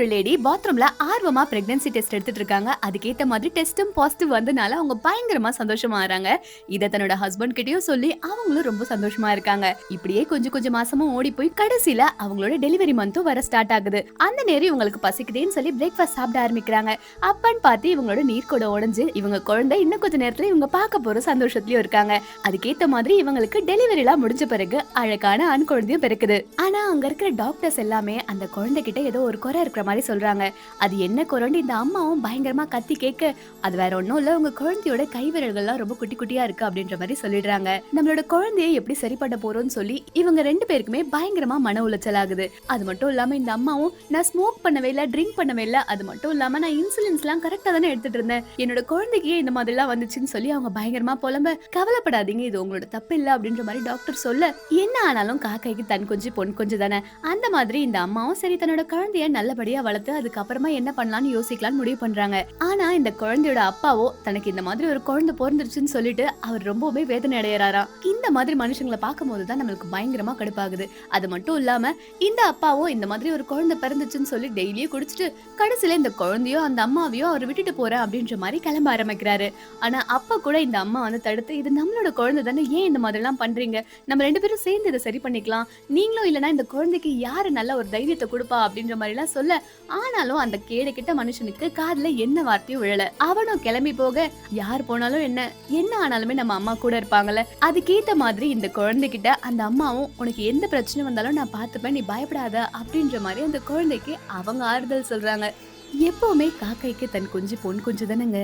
ஒரு லேடி பாத்ரூம்ல ஆர்வமா பிரெக்னன்சி டெஸ்ட் எடுத்துட்டு இருக்காங்க. அதுக்கேத்த மாதிரி டெஸ்டும் பாசிட்டிவ் வந்தனால அவங்க பயங்கரமா சந்தோஷமா ஆறாங்க. இத தன்னோட ஹஸ்பண்ட் கிட்டயும் சொல்லி அவங்களும் ரொம்ப சந்தோஷமா இருக்காங்க. இப்படியே கொஞ்சம் கொஞ்சம் மாசமும் ஓடி போய் கடைசியில அவங்களோட டெலிவரி மந்தும் வர ஸ்டார்ட் ஆகுது. அந்த நேரம் இவங்களுக்கு பசிக்குதேன்னு சொல்லி பிரேக்ஃபாஸ்ட் சாப்பிட ஆரம்பிக்கிறாங்க. அப்பன்னு பார்த்து இவங்களோட நீர்க்கோட உடைஞ்சு இவங்க குழந்தை இன்னும் கொஞ்ச நேரத்துல இவங்க பார்க்க போற சந்தோஷத்துலயும் இருக்காங்க. அதுக்கேத்த மாதிரி இவங்களுக்கு டெலிவரி எல்லாம் முடிஞ்ச பிறகு அழகான ஆண் குழந்தையும் பிறக்குது. ஆனா அங்க இருக்கிற டாக்டர்ஸ் எல்லாமே அந்த குழந்தை கிட்ட ஏதோ ஒரு குறை இருக்கிற மாதிரி சொல்றாங்க. அது என்ன குறைன்னு இந்த அம்மாவும் பயங்கரமா கத்தி கேட்க, அது வேற ஒண்ணும் இல்ல, உங்க குழந்தையோட கைவிரல்கள்லாம் ரொம்ப குட்டி குட்டியா இருக்கு அப்படின்ற மாதிரி சொல்லிடுறாங்க. நம்மளோட குழந்தையை எப்படி சரி பண்ண போறோம்னு சொல்லி இவங்க ரெண்டு பேருக்குமே பயங்கரமா மன உளைச்சல் ஆகுது. அது மட்டும் இல்லாம இந்த அம்மாவும் நான் ஸ்மோக் பண்ணவே இல்ல, ட்ரிங்க் பண்ணவே இல்ல, அது மட்டும் இல்லாம நான் இன்சுலின்ஸ் எல்லாம் கரெக்டா தானே எடுத்துட்டு இருந்தேன், என்னோட குழந்தைக்கு இந்த மாதிரி எல்லாம் வந்துச்சுன்னு சொல்லி அவங்க பயங்கரமா புலம்ப, கவலைப்படாதீங்க இது உங்களோட தப்பு இல்ல அப்படின்ற மாதிரி டாக்டர் சொல்ல, என்ன ஆனாலும் காக்கைக்கு தன் கொஞ்சம் பொன் கொஞ்சம் தானே, அந்த மாதிரி இந்த அம்மாவும் சரி தன்னோட குழந்தைய நல்லபடியா வளர்த்து அதுக்கப்புறமா என்ன பண்ணலாம்னு யோசிக்கலாம்னு முடிவு பண்றாங்க. ஆனா இந்த குழந்தையோட அப்பாவோ தனக்கு இந்த மாதிரி ஒரு குழந்தை பிறந்துருச்சுன்னு சொல்லிட்டு அவர் ரொம்பவே வேதனை அடையறாராம். இந்த மாதிரி மனுஷங்களை பார்க்கும் போதுதான் நம்மளுக்கு பயங்கரமா கடுப்பாகுது. அது மட்டும் இல்லாம இந்த அப்பாவோ இந்த மாதிரி ஒரு குழந்தை பிறந்துச்சுன்னு சொல்லி டெய்லியும் குடிச்சிட்டு கடைசியில இந்த குழந்தையோ அந்த அம்மாவையோ அவர் விட்டுட்டு போறேன் அப்படின்ற மாதிரி கிளம்ப ஆரம்பிக்கிறாரு. ஆனா அப்ப கூட இந்த அம்மா வந்து தடுத்து, இது நம்மளோட குழந்தை தானே, ஏன் இந்த மாதிரி எல்லாம் பண்றீங்க, நம்ம ரெண்டு பேரும் சேர்ந்து இதை சரி பண்ணிக்கலாம், நீங்களும் இல்லைன்னா இந்த குழந்தைக்கு யாரு நல்ல ஒரு தைரியத்தை கொடுப்பா அப்படின்ற மாதிரி எல்லாம் சொல்ல, ஆனாலும் அந்த கேடு கிட்ட மனுஷனுக்கு காதுல என்ன வார்த்தையும் விழல. அவனும் கிளம்பி போக, யார் போனாலும் என்ன என்ன ஆனாலுமே நம்ம அம்மா கூட இருப்பாங்கல்ல, அதுக்கேத்த மாதிரி இந்த குழந்தைகிட்ட அந்த அம்மாவும் உனக்கு எந்த பிரச்சனை வந்தாலும் நான் பார்த்துப்பேன், நீ பயப்படாத அப்படின்ற மாதிரி அந்த குழந்தைக்கு அவங்க ஆறுதல் சொல்றாங்க. எப்பவுமே காக்கைக்கு தன் குஞ்சு பொன் குஞ்சு தானேங்க.